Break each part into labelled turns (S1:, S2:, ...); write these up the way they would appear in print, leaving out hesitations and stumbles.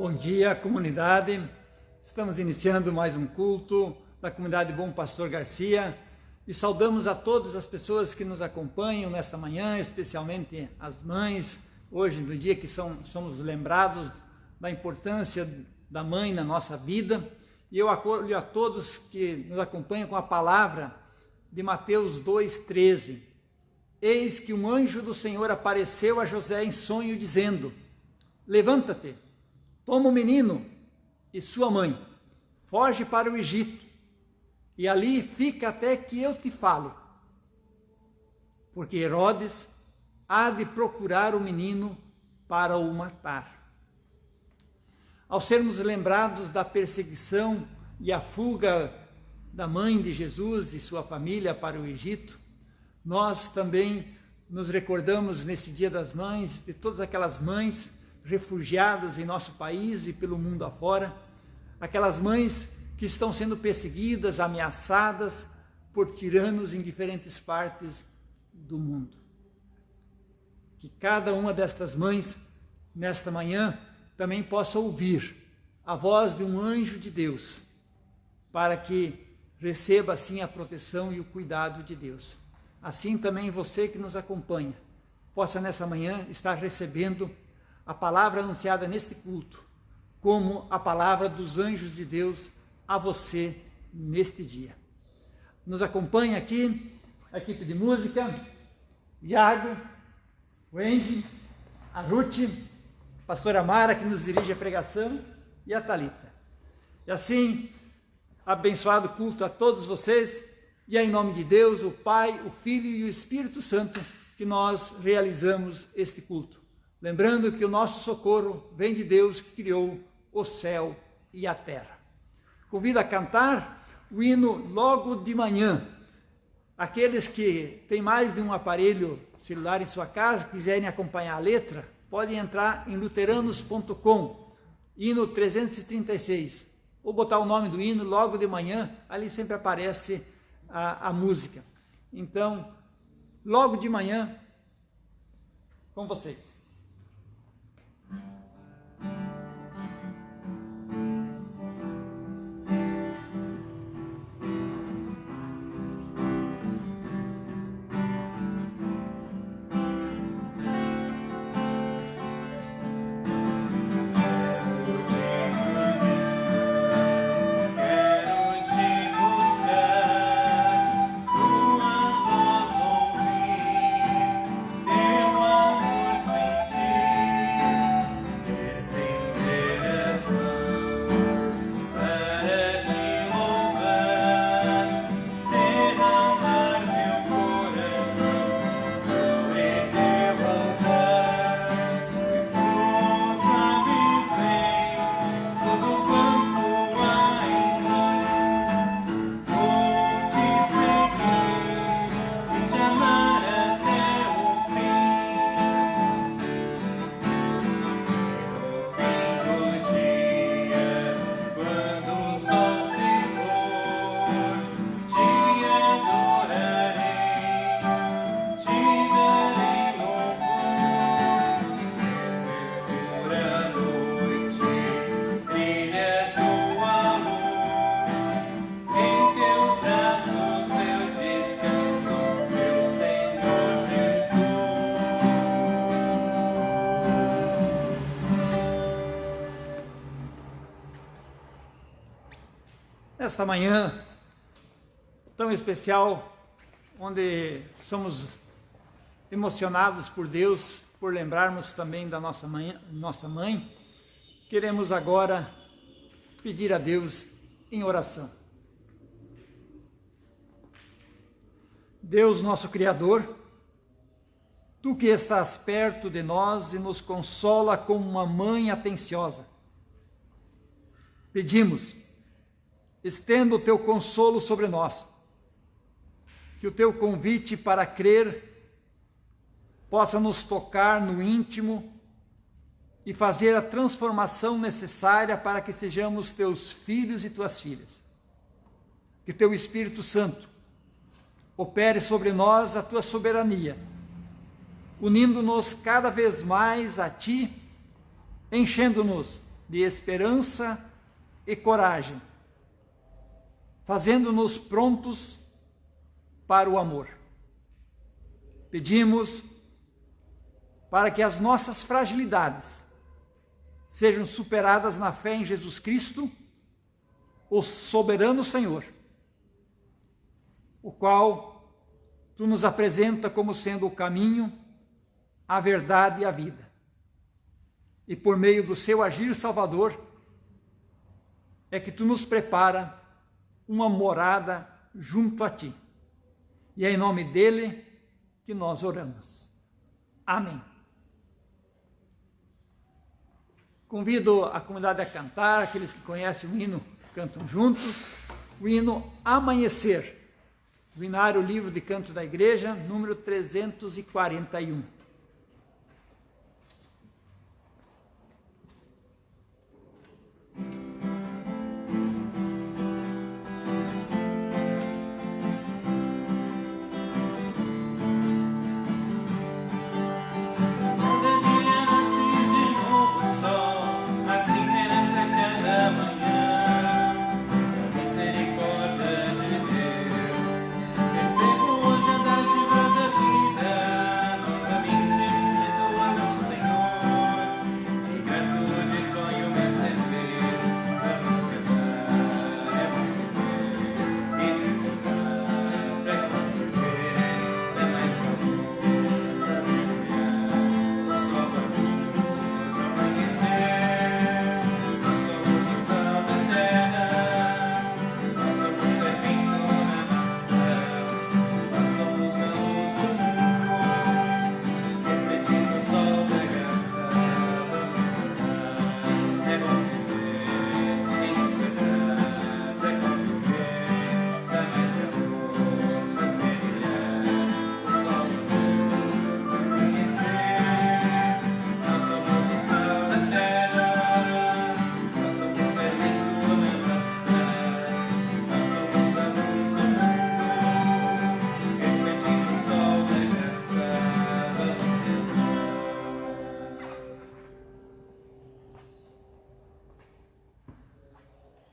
S1: Bom dia, comunidade. Estamos iniciando mais um culto da comunidade Bom Pastor Garcia e saudamos a todas as pessoas que nos acompanham nesta manhã, especialmente as mães, hoje no dia que somos lembrados da importância da mãe na nossa vida. E eu acolho a todos que nos acompanham com a palavra de Mateus 2,13. Eis que um anjo do Senhor apareceu a José em sonho, dizendo: levanta-te, toma o menino e sua mãe, foge para o Egito, e ali fica até que eu te fale. Porque Herodes há de procurar o menino para o matar. Ao sermos lembrados da perseguição e a fuga da mãe de Jesus e sua família para o Egito, nós também nos recordamos nesse Dia das Mães de todas aquelas mães refugiadas em nosso país e pelo mundo afora, aquelas mães que estão sendo perseguidas, ameaçadas por tiranos em diferentes partes do mundo. Que cada uma destas mães, nesta manhã, também possa ouvir a voz de um anjo de Deus, para que receba assim a proteção e o cuidado de Deus. Assim também você que nos acompanha, possa nessa manhã estar recebendo a palavra anunciada neste culto, como a palavra dos anjos de Deus a você neste dia. Nos acompanha aqui a equipe de música, Iago, Wendy, a Ruth, a pastora Mara, que nos dirige a pregação, e a Thalita. E assim, abençoado culto a todos vocês, e é em nome de Deus, o Pai, o Filho e o Espírito Santo, que nós realizamos este culto. Lembrando que o nosso socorro vem de Deus que criou o céu e a terra. Convido a cantar o hino logo de manhã. Aqueles que têm mais de um aparelho celular em sua casa, quiserem acompanhar a letra, podem entrar em luteranos.com, hino 336, ou botar o nome do hino logo de manhã, ali sempre aparece a música. Então, logo de manhã, com vocês. Esta manhã tão especial, onde somos emocionados por Deus, por lembrarmos também da nossa mãe, queremos agora pedir a Deus em oração. Deus, nosso Criador, Tu que estás perto de nós e nos consola como uma mãe atenciosa, pedimos, estenda o Teu consolo sobre nós, que o Teu convite para crer possa nos tocar no íntimo e fazer a transformação necessária para que sejamos Teus filhos e Tuas filhas. Que Teu Espírito Santo opere sobre nós a Tua soberania, unindo-nos cada vez mais a Ti, enchendo-nos de esperança e coragem, fazendo-nos prontos para o amor. Pedimos para que as nossas fragilidades sejam superadas na fé em Jesus Cristo, o soberano Senhor, o qual tu nos apresenta como sendo o caminho, a verdade e a vida. E por meio do seu agir salvador, é que tu nos prepara uma morada junto a ti. E é em nome dele que nós oramos. Amém. Convido a comunidade a cantar, aqueles que conhecem o hino cantam junto, o hino Amanhecer, do Inário Livro de Cantos da Igreja, número 341.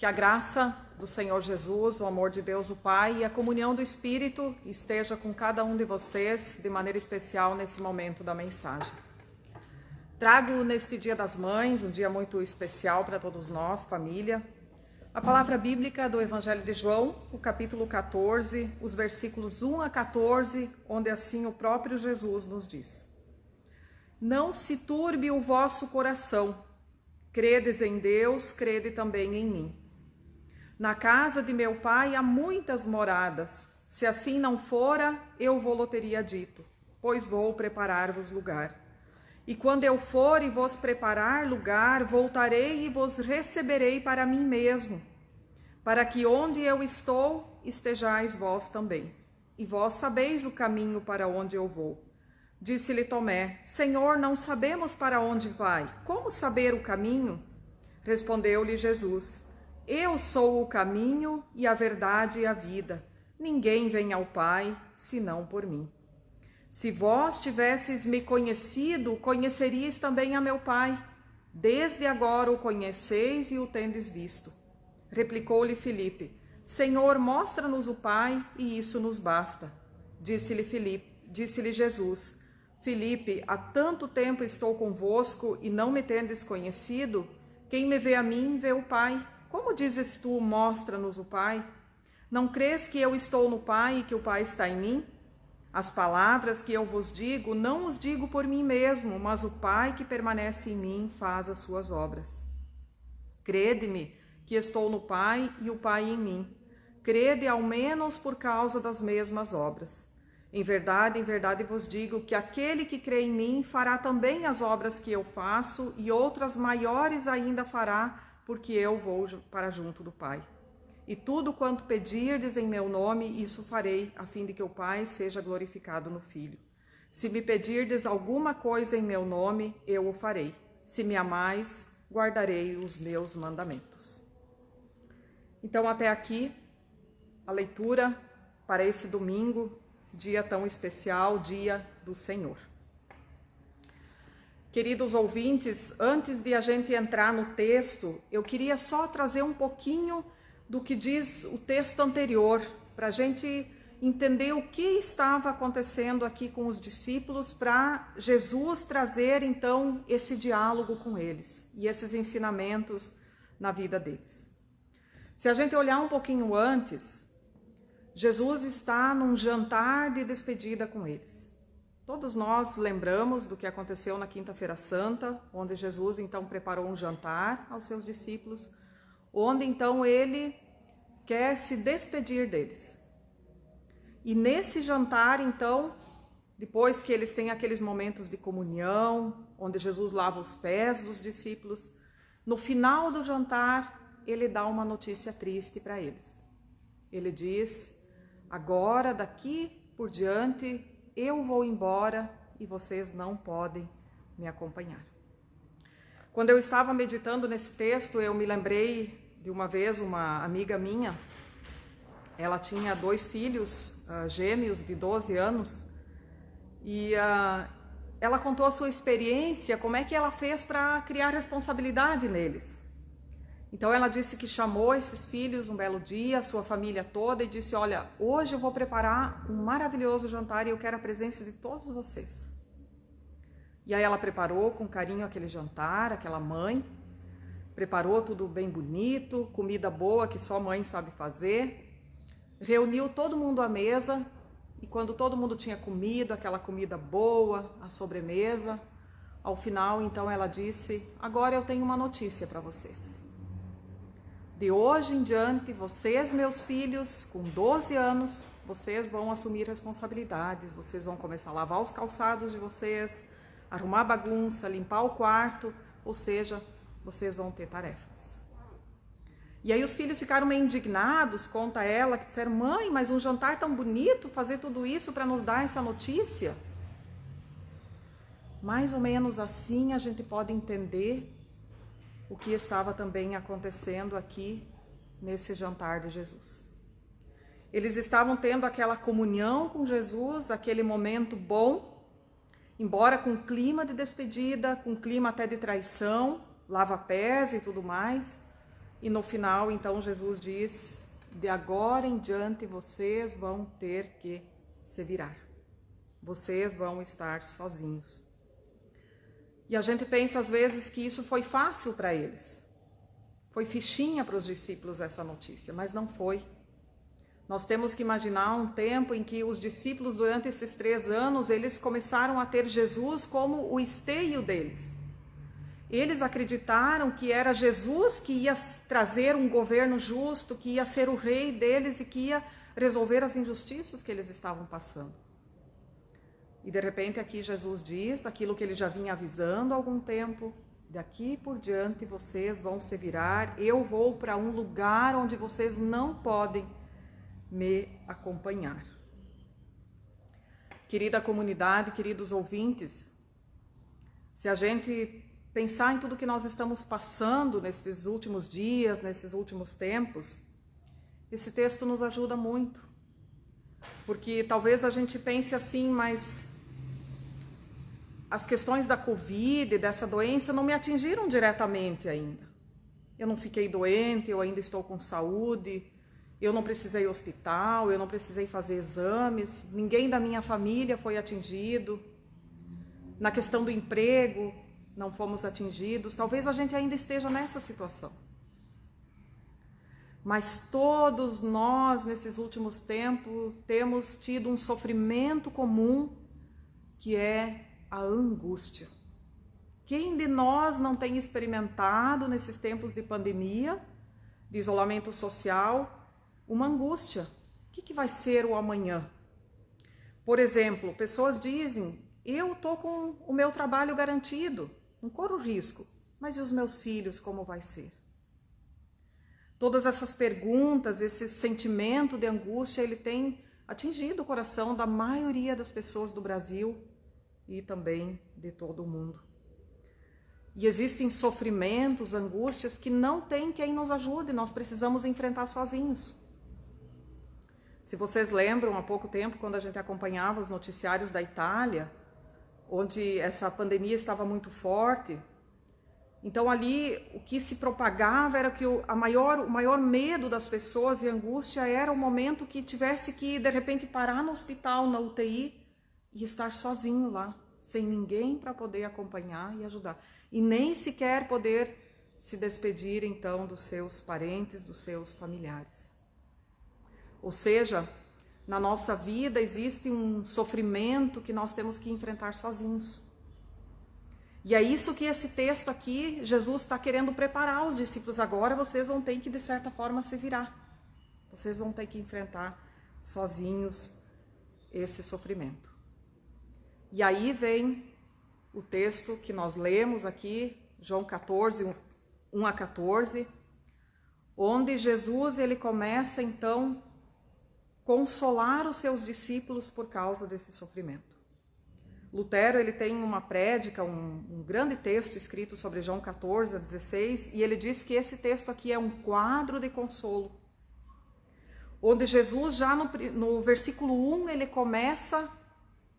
S2: Que a graça do Senhor Jesus, o amor de Deus o Pai e a comunhão do Espírito esteja com cada um de vocês, de maneira especial nesse momento da mensagem. Trago neste Dia das Mães, um dia muito especial para todos nós, família, a palavra bíblica do Evangelho de João, o capítulo 14, os versículos 1 a 14, onde assim o próprio Jesus nos diz: Não se turbe o vosso coração, credes em Deus, crede também em mim. Na casa de meu pai há muitas moradas. Se assim não fora, eu vou-lo teria dito, pois vou preparar-vos lugar. E quando eu for e vos preparar lugar, voltarei e vos receberei para mim mesmo, para que onde eu estou, estejais vós também. E vós sabeis o caminho para onde eu vou. Disse-lhe Tomé: Senhor, não sabemos para onde vai. Como saber o caminho? Respondeu-lhe Jesus: Eu sou o caminho e a verdade e a vida. Ninguém vem ao Pai, senão por mim. Se vós tivesseis me conhecido, conheceríeis também a meu Pai. Desde agora o conheceis e o tendes visto. Replicou-lhe Filipe: Senhor, mostra-nos o Pai, e isso nos basta. Disse-lhe Jesus: Filipe, há tanto tempo estou convosco e não me tendes conhecido? Quem me vê a mim, vê o Pai. Como dizes tu, mostra-nos o Pai? Não crês que eu estou no Pai e que o Pai está em mim? As palavras que eu vos digo, não os digo por mim mesmo, mas o Pai que permanece em mim faz as suas obras. Crede-me que estou no Pai e o Pai em mim. Crede ao menos por causa das mesmas obras. Em verdade vos digo que aquele que crê em mim fará também as obras que eu faço e outras maiores ainda fará, porque eu vou para junto do Pai. E tudo quanto pedirdes em meu nome, isso farei, a fim de que o Pai seja glorificado no Filho. Se me pedirdes alguma coisa em meu nome, eu o farei. Se me amais, guardarei os meus mandamentos. Então, até aqui, a leitura para esse domingo, dia tão especial, dia do Senhor. Queridos ouvintes, antes de a gente entrar no texto, eu queria só trazer um pouquinho do que diz o texto anterior, para a gente entender o que estava acontecendo aqui com os discípulos, para Jesus trazer então esse diálogo com eles e esses ensinamentos na vida deles. Se a gente olhar um pouquinho antes, Jesus está num jantar de despedida com eles. Todos nós lembramos do que aconteceu na Quinta-feira Santa, onde Jesus então preparou um jantar aos seus discípulos, onde então ele quer se despedir deles. E nesse jantar então, depois que eles têm aqueles momentos de comunhão, onde Jesus lava os pés dos discípulos, no final do jantar ele dá uma notícia triste para eles. Ele diz: agora, daqui por diante, eu vou embora e vocês não podem me acompanhar. Quando eu estava meditando nesse texto, eu me lembrei de uma vez uma amiga minha. Ela tinha 2 filhos gêmeos de 12 anos e ela contou a sua experiência, como é que ela fez para criar responsabilidade neles. Então ela disse que chamou esses filhos um belo dia, a sua família toda, e disse: olha, hoje eu vou preparar um maravilhoso jantar e eu quero a presença de todos vocês. E aí ela preparou com carinho aquele jantar, aquela mãe, preparou tudo bem bonito, comida boa que só mãe sabe fazer, reuniu todo mundo à mesa, e quando todo mundo tinha comido, aquela comida boa, a sobremesa, ao final então ela disse: agora eu tenho uma notícia para vocês. De hoje em diante, vocês, meus filhos, com 12 anos, vocês vão assumir responsabilidades, vocês vão começar a lavar os calçados de vocês, arrumar a bagunça, limpar o quarto, ou seja, vocês vão ter tarefas. E aí os filhos ficaram meio indignados, conta ela, que disseram: mãe, mas um jantar tão bonito, fazer tudo isso para nos dar essa notícia? Mais ou menos assim a gente pode entender o que estava também acontecendo aqui nesse jantar de Jesus. Eles estavam tendo aquela comunhão com Jesus, aquele momento bom, embora com clima de despedida, com clima até de traição, lava-pés e tudo mais. E no final, então, Jesus diz: de agora em diante vocês vão ter que se virar. Vocês vão estar sozinhos. E a gente pensa às vezes que isso foi fácil para eles. Foi fichinha para os discípulos essa notícia, mas não foi. Nós temos que imaginar um tempo em que os discípulos, durante esses 3 anos, eles começaram a ter Jesus como o esteio deles. Eles acreditaram que era Jesus que ia trazer um governo justo, que ia ser o rei deles e que ia resolver as injustiças que eles estavam passando. E de repente aqui Jesus diz aquilo que ele já vinha avisando há algum tempo: daqui por diante vocês vão se virar, eu vou para um lugar onde vocês não podem me acompanhar. Querida comunidade, queridos ouvintes, se a gente pensar em tudo que nós estamos passando nesses últimos dias, nesses últimos tempos, esse texto nos ajuda muito. Porque talvez a gente pense assim, mas as questões da Covid, dessa doença, não me atingiram diretamente ainda. Eu não fiquei doente, eu ainda estou com saúde, eu não precisei ir ao hospital, eu não precisei fazer exames, ninguém da minha família foi atingido. Na questão do emprego, não fomos atingidos. Talvez a gente ainda esteja nessa situação. Mas todos nós, nesses últimos tempos, temos tido um sofrimento comum, que é a angústia. Quem de nós não tem experimentado, nesses tempos de pandemia, de isolamento social, uma angústia? O que vai ser o amanhã? Por exemplo, pessoas dizem: eu estou com o meu trabalho garantido, não corro risco, mas e os meus filhos, como vai ser? Todas essas perguntas, esse sentimento de angústia, ele tem atingido o coração da maioria das pessoas do Brasil e também de todo o mundo. E existem sofrimentos, angústias que não tem quem nos ajude, nós precisamos enfrentar sozinhos. Se vocês lembram, há pouco tempo, quando a gente acompanhava os noticiários da Itália, onde essa pandemia estava muito forte. Então ali o que se propagava era que o maior medo das pessoas e angústia era o momento que tivesse que de repente parar no hospital, na UTI, e estar sozinho lá, sem ninguém para poder acompanhar e ajudar. E nem sequer poder se despedir então dos seus parentes, dos seus familiares. Ou seja, na nossa vida existe um sofrimento que nós temos que enfrentar sozinhos. E é isso que esse texto aqui, Jesus está querendo preparar os discípulos. Agora vocês vão ter que, de certa forma, se virar. Vocês vão ter que enfrentar sozinhos esse sofrimento. E aí vem o texto que nós lemos aqui, João 14, 1 a 14, onde Jesus ele começa então consolar os seus discípulos por causa desse sofrimento. Lutero ele tem uma prédica, um grande texto escrito sobre João 14 a 16, e ele diz que esse texto aqui é um quadro de consolo, onde Jesus já no versículo 1 ele começa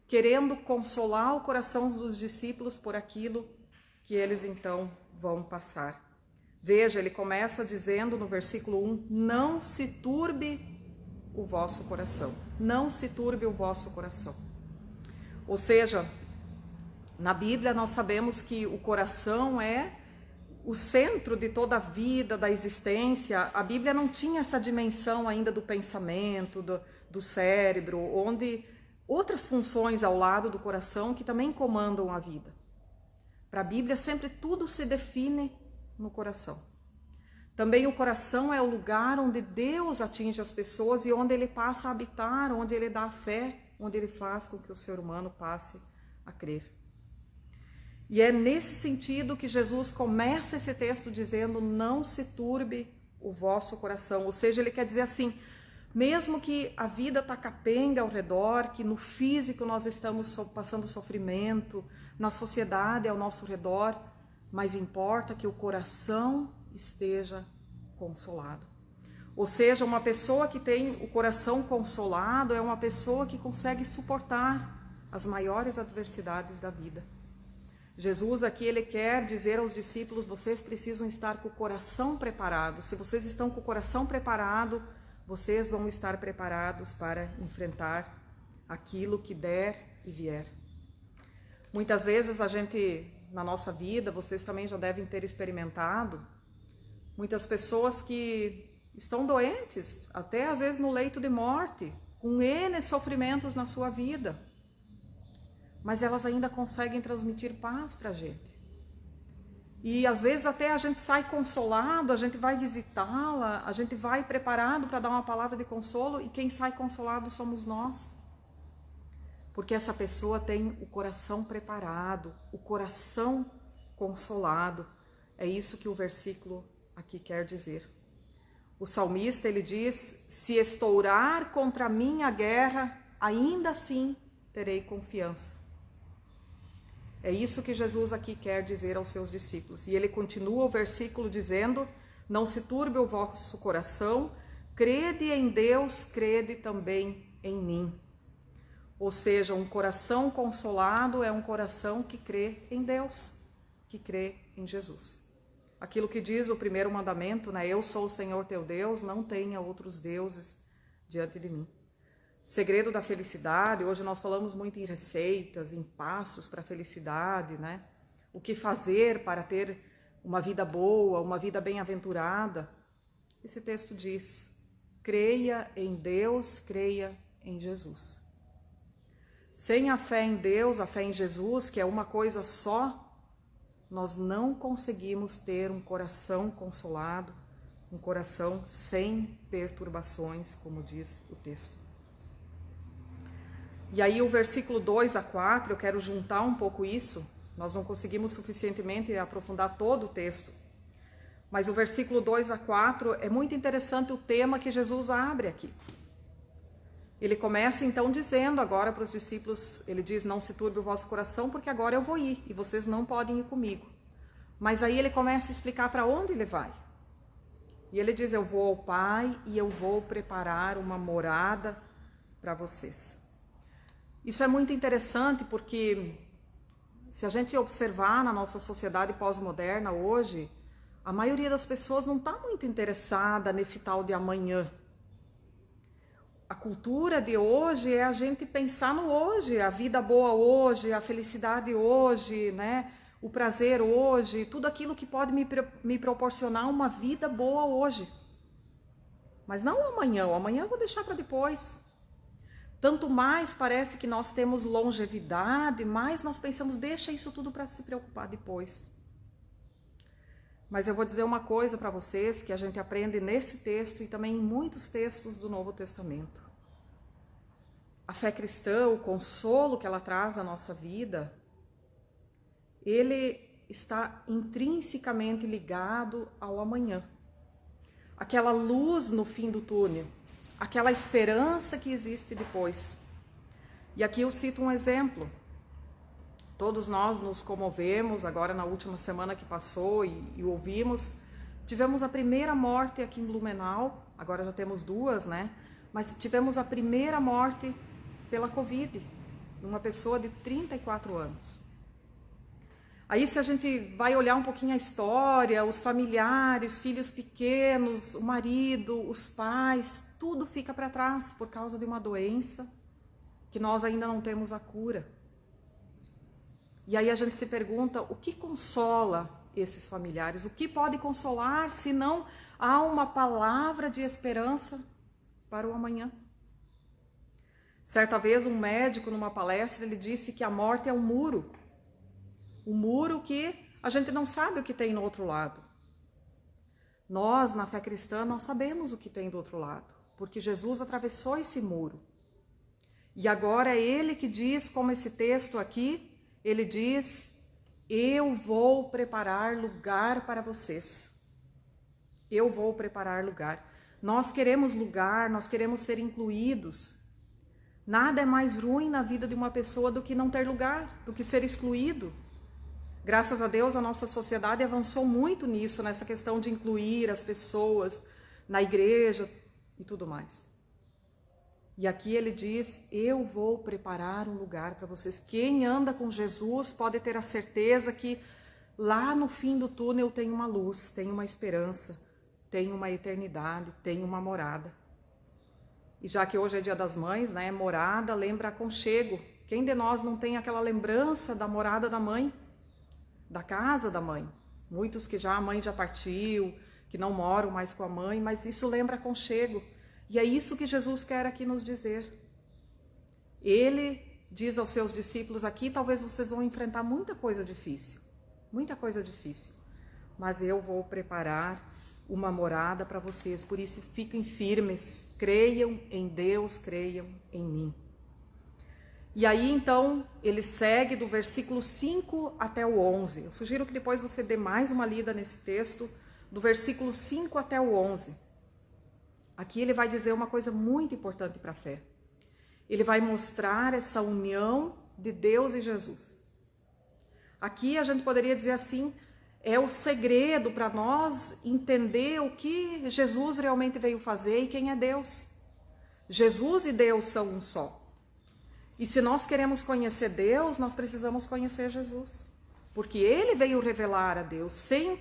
S2: querendo consolar o coração dos discípulos por aquilo que eles então vão passar. Veja, ele começa dizendo no versículo 1, não se turbe o vosso coração, não se turbe o vosso coração. Ou seja, na Bíblia nós sabemos que o coração é o centro de toda a vida, da existência. A Bíblia não tinha essa dimensão ainda do pensamento, do cérebro, onde outras funções ao lado do coração que também comandam a vida. Para a Bíblia sempre tudo se define no coração. Também o coração é o lugar onde Deus atinge as pessoas e onde ele passa a habitar, onde ele dá a fé, onde ele faz com que o ser humano passe a crer. E é nesse sentido que Jesus começa esse texto dizendo, não se turbe o vosso coração. Ou seja, ele quer dizer assim, mesmo que a vida está capenga ao redor, que no físico nós estamos passando sofrimento, na sociedade ao nosso redor, mas importa que o coração esteja consolado. Ou seja, uma pessoa que tem o coração consolado é uma pessoa que consegue suportar as maiores adversidades da vida. Jesus aqui ele quer dizer aos discípulos, vocês precisam estar com o coração preparado. Se vocês estão com o coração preparado, vocês vão estar preparados para enfrentar aquilo que der e vier. Muitas vezes a gente, na nossa vida, vocês também já devem ter experimentado, muitas pessoas que estão doentes, até às vezes no leito de morte, com N sofrimentos na sua vida, mas elas ainda conseguem transmitir paz para a gente. E às vezes até a gente sai consolado, a gente vai visitá-la, a gente vai preparado para dar uma palavra de consolo, e quem sai consolado somos nós. Porque essa pessoa tem o coração preparado, o coração consolado. É isso que o versículo aqui quer dizer. O salmista ele diz, se estourar contra mim a guerra, ainda assim terei confiança. É isso que Jesus aqui quer dizer aos seus discípulos. E ele continua o versículo dizendo, não se turbe o vosso coração, crede em Deus, crede também em mim. Ou seja, um coração consolado é um coração que crê em Deus, que crê em Jesus. Aquilo que diz o primeiro mandamento, né? Eu sou o Senhor teu Deus, não tenha outros deuses diante de mim. Segredo da felicidade, hoje nós falamos muito em receitas, em passos para a felicidade, né? O que fazer para ter uma vida boa, uma vida bem-aventurada. Esse texto diz, creia em Deus, creia em Jesus. Sem a fé em Deus, a fé em Jesus, que é uma coisa só, nós não conseguimos ter um coração consolado, um coração sem perturbações, como diz o texto. E aí o versículo 2 a 4, eu quero juntar um pouco isso, nós não conseguimos suficientemente aprofundar todo o texto, mas o versículo 2 a 4 é muito interessante o tema que Jesus abre aqui. Ele começa então dizendo agora para os discípulos, ele diz, não se turbe o vosso coração, porque agora eu vou ir, e vocês não podem ir comigo. Mas aí ele começa a explicar para onde ele vai. E ele diz, eu vou ao Pai e eu vou preparar uma morada para vocês. Isso é muito interessante porque Se a gente observar na nossa sociedade pós-moderna hoje, a maioria das pessoas não está muito interessada nesse tal de amanhã. A cultura de hoje é a gente pensar no hoje, a vida boa hoje, a felicidade hoje, né? O prazer hoje, tudo aquilo que pode me proporcionar uma vida boa hoje. Mas não o amanhã eu vou deixar para depois. Tanto mais parece que nós temos longevidade, mais nós pensamos, deixa isso tudo para se preocupar depois. Mas eu vou dizer uma coisa para vocês que a gente aprende nesse texto e também em muitos textos do Novo Testamento. A fé cristã, o consolo que ela traz à nossa vida, ele está intrinsecamente ligado ao amanhã. Aquela luz no fim do túnel, aquela esperança que existe depois. E aqui eu cito um exemplo. Todos nós nos comovemos agora na última semana que passou e ouvimos. Tivemos a primeira morte aqui em Blumenau, agora já temos duas, né? Mas tivemos a primeira morte pela Covid, numa pessoa de 34 anos. Aí se a gente vai olhar um pouquinho a história, os familiares, filhos pequenos, o marido, os pais, tudo fica para trás por causa de uma doença que nós ainda não temos a cura. E aí a gente se pergunta, o que consola esses familiares? O que pode consolar se não há uma palavra de esperança para o amanhã? Certa vez um médico numa palestra, ele disse que a morte é um muro que a gente não sabe o que tem no outro lado. Nós, na fé cristã, nós sabemos o que tem do outro lado, porque Jesus atravessou esse muro. E agora é Ele que diz, como esse texto aqui, Ele diz, eu vou preparar lugar para vocês. Eu vou preparar lugar. Nós queremos lugar, nós queremos ser incluídos. Nada é mais ruim na vida de uma pessoa do que não ter lugar, do que ser excluído. Graças a Deus, a nossa sociedade avançou muito nisso, nessa questão de incluir as pessoas na igreja e tudo mais. E aqui ele diz, eu vou preparar um lugar para vocês. Quem anda com Jesus pode ter a certeza que lá no fim do túnel tem uma luz, tem uma esperança, tem uma eternidade, tem uma morada. E já que hoje é Dia das Mães, né, morada lembra aconchego. Quem de nós não tem aquela lembrança da morada da mãe? Da casa da mãe. Muitos que a mãe já partiu, que não moram mais com a mãe, mas isso lembra aconchego. E é isso que Jesus quer aqui nos dizer. Ele diz aos seus discípulos aqui, talvez vocês vão enfrentar muita coisa difícil, mas eu vou preparar uma morada para vocês, por isso fiquem firmes, creiam em Deus, creiam em mim. E aí, então, ele segue do versículo 5 até o 11. Eu sugiro que depois você dê mais uma lida nesse texto, do versículo 5 até o 11. Aqui ele vai dizer uma coisa muito importante para a fé. Ele vai mostrar essa união de Deus e Jesus. Aqui a gente poderia dizer assim, é o segredo para nós entender o que Jesus realmente veio fazer e quem é Deus. Jesus e Deus são um só. E se nós queremos conhecer Deus, nós precisamos conhecer Jesus. Porque Ele veio revelar a Deus. Sem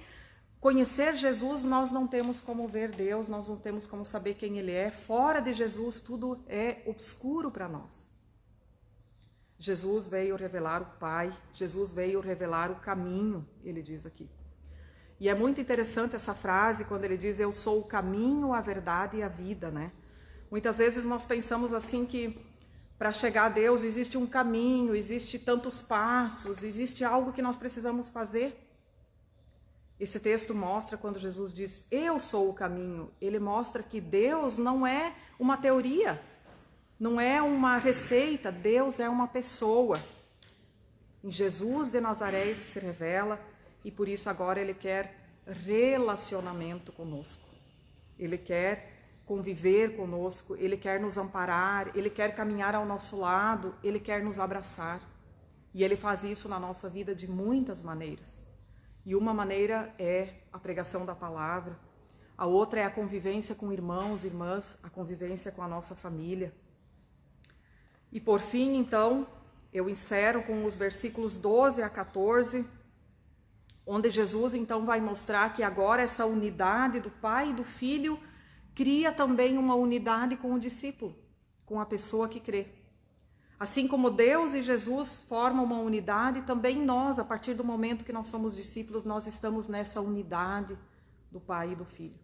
S2: conhecer Jesus, nós não temos como ver Deus, nós não temos como saber quem Ele é. Fora de Jesus, tudo é obscuro para nós. Jesus veio revelar o Pai, Jesus veio revelar o caminho, ele diz aqui. E é muito interessante essa frase, quando ele diz, eu sou o caminho, a verdade e a vida, né? Muitas vezes nós pensamos assim que para chegar a Deus existe um caminho, existe tantos passos, existe algo que nós precisamos fazer. Esse texto mostra, quando Jesus diz, eu sou o caminho, ele mostra que Deus não é uma teoria, não é uma receita, Deus é uma pessoa. Em Jesus de Nazaré ele se revela e por isso agora ele quer relacionamento conosco. Ele quer conviver conosco, ele quer nos amparar, ele quer caminhar ao nosso lado, ele quer nos abraçar. E ele faz isso na nossa vida de muitas maneiras. E uma maneira é a pregação da palavra, a outra é a convivência com irmãos, irmãs, a convivência com a nossa família. E por fim, então, Eu encerro com os versículos 12 a 14, onde Jesus então vai mostrar que agora essa unidade do Pai e do Filho cria também uma unidade com o discípulo, com a pessoa que crê. Assim como Deus e Jesus formam uma unidade, também nós, a partir do momento que nós somos discípulos, nós estamos nessa unidade do Pai e do Filho.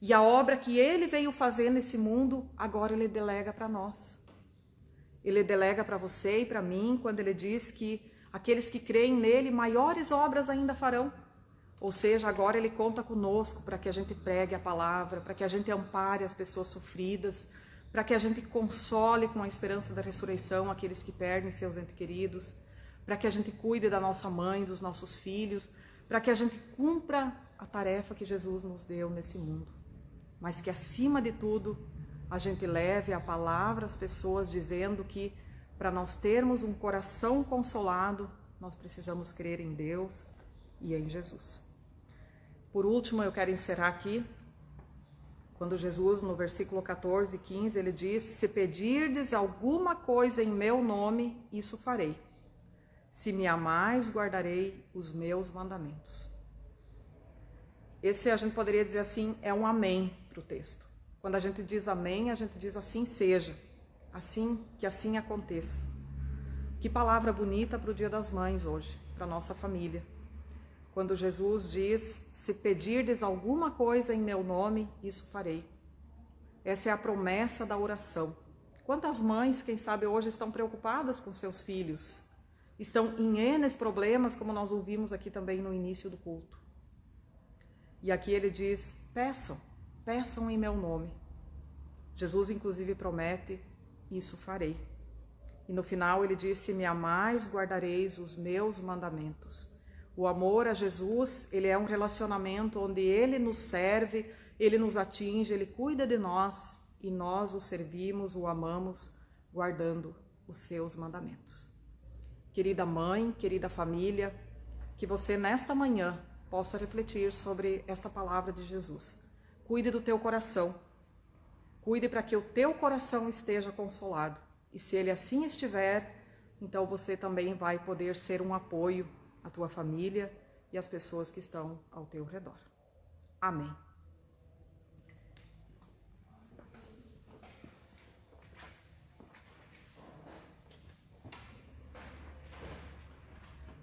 S2: E a obra que Ele veio fazer nesse mundo, agora Ele delega para nós. Ele delega para você e para mim, quando Ele diz que aqueles que creem nele, maiores obras ainda farão. Ou seja, agora Ele conta conosco para que a gente pregue a palavra, para que a gente ampare as pessoas sofridas, para que a gente console com a esperança da ressurreição aqueles que perdem seus entes queridos, para que a gente cuide da nossa mãe, dos nossos filhos, para que a gente cumpra a tarefa que Jesus nos deu nesse mundo. Mas que, acima de tudo, a gente leve a palavra às pessoas, dizendo que, para nós termos um coração consolado, nós precisamos crer em Deus e em Jesus. Por último, eu quero encerrar aqui, quando Jesus, no versículo 14 e 15, ele diz: se pedirdes alguma coisa em meu nome, isso farei. Se me amais, guardarei os meus mandamentos. Esse, a gente poderia dizer assim, é um amém para o texto. Quando a gente diz amém, a gente diz assim seja, assim que assim aconteça. Que palavra bonita para o Dia das Mães hoje, para a nossa família. Quando Jesus diz: se pedirdes alguma coisa em meu nome, isso farei. Essa é a promessa da oração. Quantas mães, quem sabe, hoje estão preocupadas com seus filhos? Estão em N problemas, como nós ouvimos aqui também no início do culto. E aqui ele diz: peçam, peçam em meu nome. Jesus, inclusive, promete: isso farei. E no final ele diz: se me amais, guardareis os meus mandamentos. O amor a Jesus, ele é um relacionamento onde Ele nos serve, Ele nos atinge, Ele cuida de nós e nós o servimos, o amamos, guardando os seus mandamentos. Querida mãe, querida família, que você nesta manhã possa refletir sobre esta palavra de Jesus. Cuide do teu coração, cuide para que o teu coração esteja consolado. E se ele assim estiver, então você também vai poder ser um apoio a tua família e as pessoas que estão ao teu redor. Amém.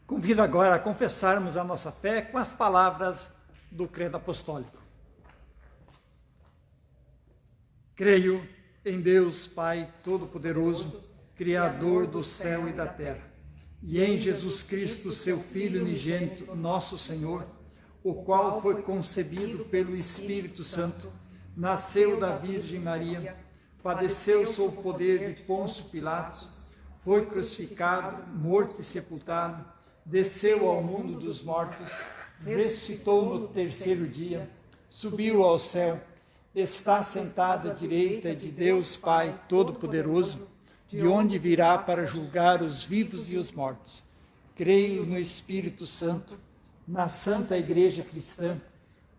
S1: Convido agora a confessarmos a nossa fé com as palavras do credo apostólico. Creio em Deus Pai Todo-Poderoso, Criador do céu e da terra, e em Jesus Cristo, seu Filho unigênito, nosso Senhor, o qual foi concebido pelo Espírito Santo, nasceu da Virgem Maria, padeceu sob o poder de Pôncio Pilatos, foi crucificado, morto e sepultado, desceu ao mundo dos mortos, ressuscitou no terceiro dia, subiu ao céu, está sentado à direita de Deus Pai Todo-Poderoso, de onde virá para julgar os vivos e os mortos. Creio no Espírito Santo, na Santa Igreja Cristã,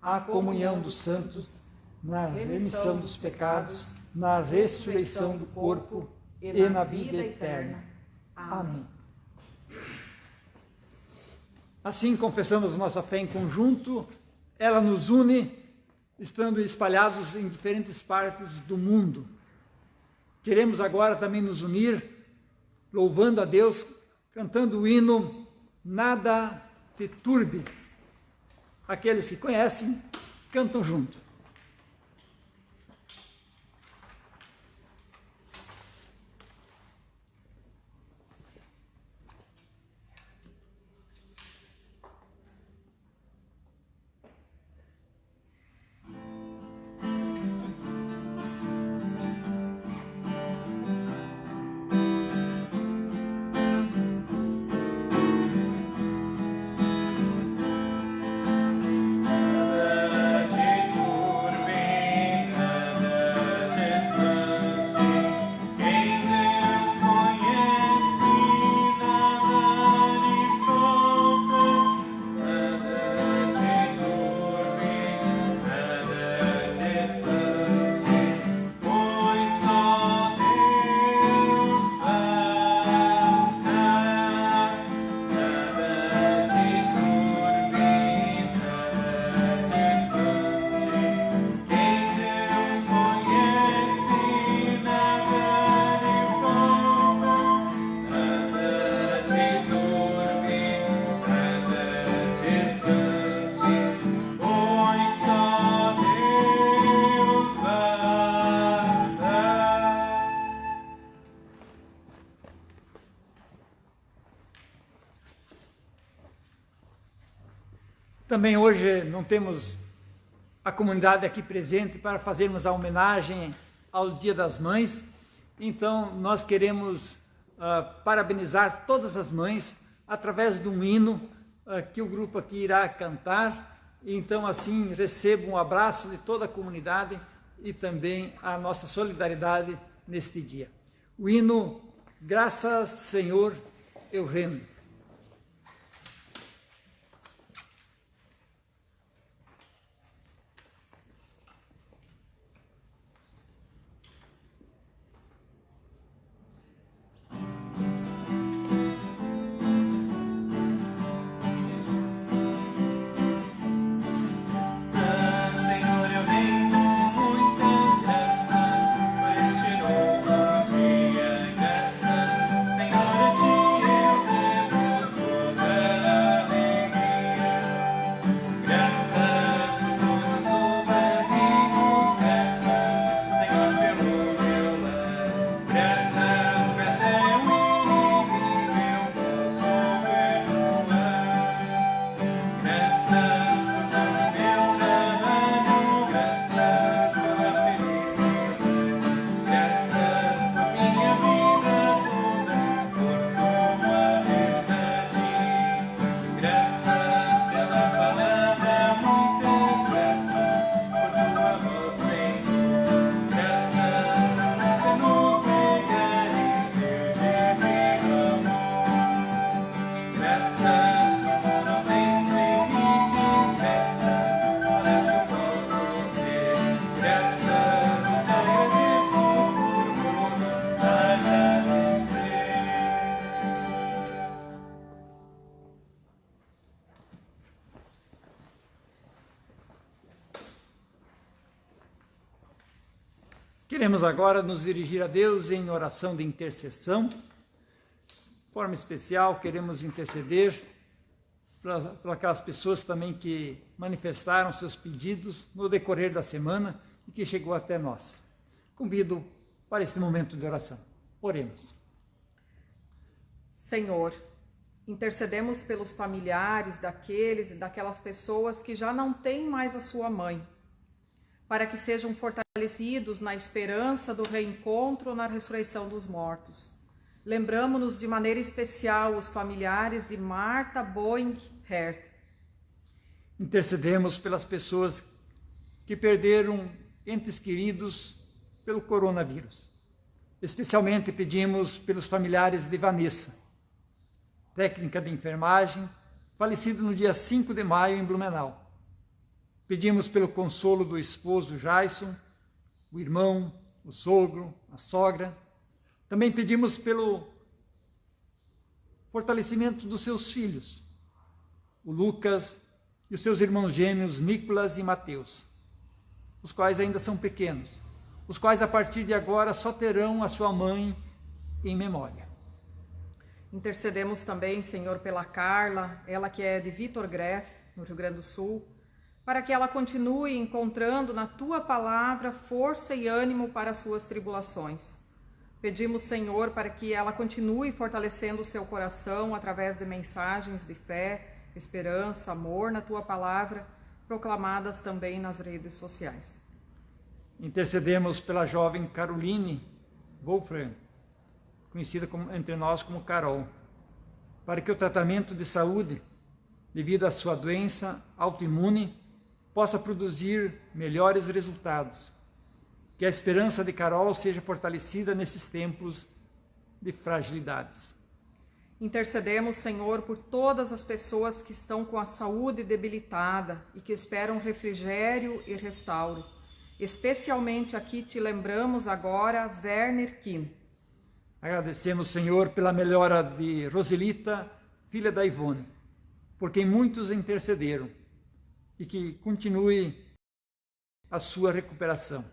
S1: a comunhão dos santos, na remissão dos pecados, na ressurreição do corpo e na vida eterna. Amém. Assim confessamos nossa fé em conjunto, ela nos une, estando espalhados em diferentes partes do mundo. Queremos agora também nos unir, louvando a Deus, cantando o hino Nada Te Turbe. Aqueles que conhecem, cantam junto.
S3: Nada te turbe.
S1: Também hoje não temos a comunidade aqui presente para fazermos a homenagem ao Dia das Mães. Então, nós queremos parabenizar todas as mães através de um hino que o grupo aqui irá cantar. Então, assim, recebo um abraço de toda a comunidade e também a nossa solidariedade neste dia. O hino Graças, Senhor, eu rendo. Queremos agora nos dirigir a Deus em oração de intercessão. De forma especial, queremos interceder por aquelas pessoas também que manifestaram seus pedidos no decorrer da semana e que chegou até nós. Convido para este momento de oração. Oremos.
S2: Senhor, intercedemos pelos familiares daqueles e daquelas pessoas que já não têm mais a sua mãe, para que sejam fortalecidos na esperança do reencontro na ressurreição dos mortos. Lembramo-nos de maneira especial os familiares de Marta Boing Hert.
S1: Intercedemos pelas pessoas que perderam entes queridos pelo coronavírus. Especialmente pedimos pelos familiares de Vanessa, técnica de enfermagem, falecida no dia 5 de maio em Blumenau. Pedimos pelo consolo do esposo Jason, o irmão, o sogro, a sogra. Também pedimos pelo fortalecimento dos seus filhos, o Lucas e os seus irmãos gêmeos Nicolas e Mateus, os quais ainda são pequenos, os quais a partir de agora só terão a sua mãe em memória.
S2: Intercedemos também, Senhor, pela Carla, ela que é de Vitor Greff, no Rio Grande do Sul, para que ela continue encontrando na Tua Palavra força e ânimo para as suas tribulações. Pedimos, Senhor, para que ela continue fortalecendo o seu coração através de mensagens de fé, esperança, amor na Tua Palavra, proclamadas também nas redes sociais.
S1: Intercedemos pela jovem Caroline Wolfram, conhecida entre nós como Carol, para que o tratamento de saúde, devido à sua doença autoimune, possa produzir melhores resultados. Que a esperança de Carol seja fortalecida nesses tempos de fragilidades.
S2: Intercedemos, Senhor, por todas as pessoas que estão com a saúde debilitada e que esperam refrigério e restauro. Especialmente aqui te lembramos agora Werner Kim.
S1: Agradecemos, Senhor, pela melhora de Roselita, filha da Ivone, por quem muitos intercederam, e que continue a sua recuperação.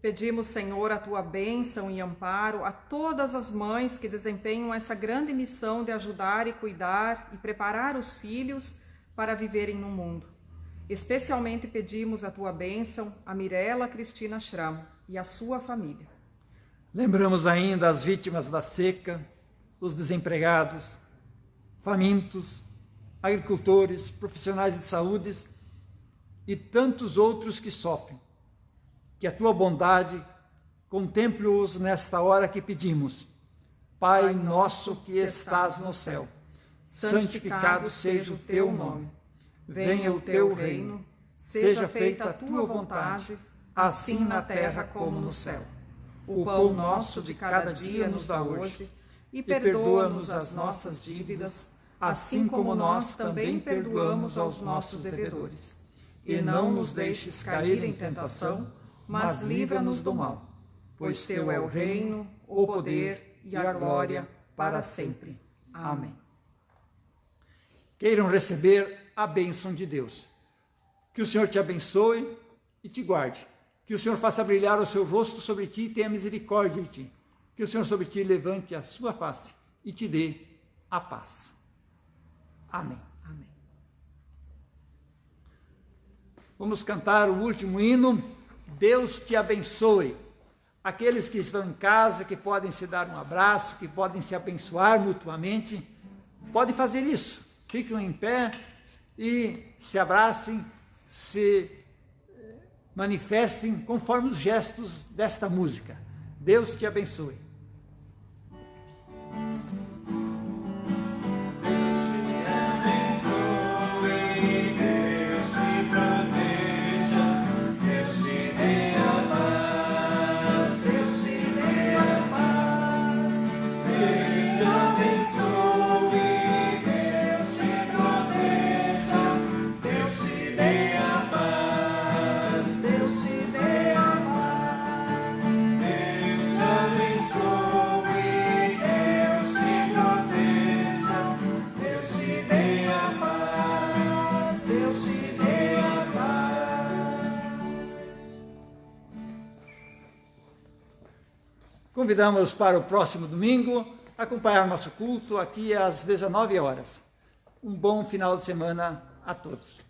S2: Pedimos, Senhor, a Tua bênção e amparo a todas as mães que desempenham essa grande missão de ajudar e cuidar e preparar os filhos para viverem no mundo. Especialmente pedimos a Tua bênção a Mirela Cristina Schramm e a sua família.
S1: Lembramos ainda as vítimas da seca, os desempregados, famintos, agricultores, profissionais de saúde e tantos outros que sofrem. Que a tua bondade contemple-os nesta hora que pedimos. Pai nosso que estás no céu, santificado seja o teu nome. Venha o teu reino, seja feita a tua vontade, assim na terra como no céu. O pão nosso de cada dia nos dá hoje, e perdoa-nos as nossas dívidas, assim como nós também perdoamos aos nossos devedores. E não nos deixes cair em tentação, mas livra-nos do mal. Pois teu é o reino, o poder e a glória para sempre. Amém. Queiram receber a bênção de Deus. Que o Senhor te abençoe e te guarde. Que o Senhor faça brilhar o seu rosto sobre ti e tenha misericórdia de ti. Que o Senhor sobre ti levante a sua face e te dê a paz. Amém.
S2: Amém.
S1: Vamos cantar o último hino. Deus te abençoe. Aqueles que estão em casa, que podem se dar um abraço, que podem se abençoar mutuamente, podem fazer isso. Fiquem em pé e se abracem, se manifestem conforme os gestos desta música. Deus te abençoe. Convidamos para o próximo domingo acompanhar nosso culto aqui às 19 horas. Um bom final de semana a todos.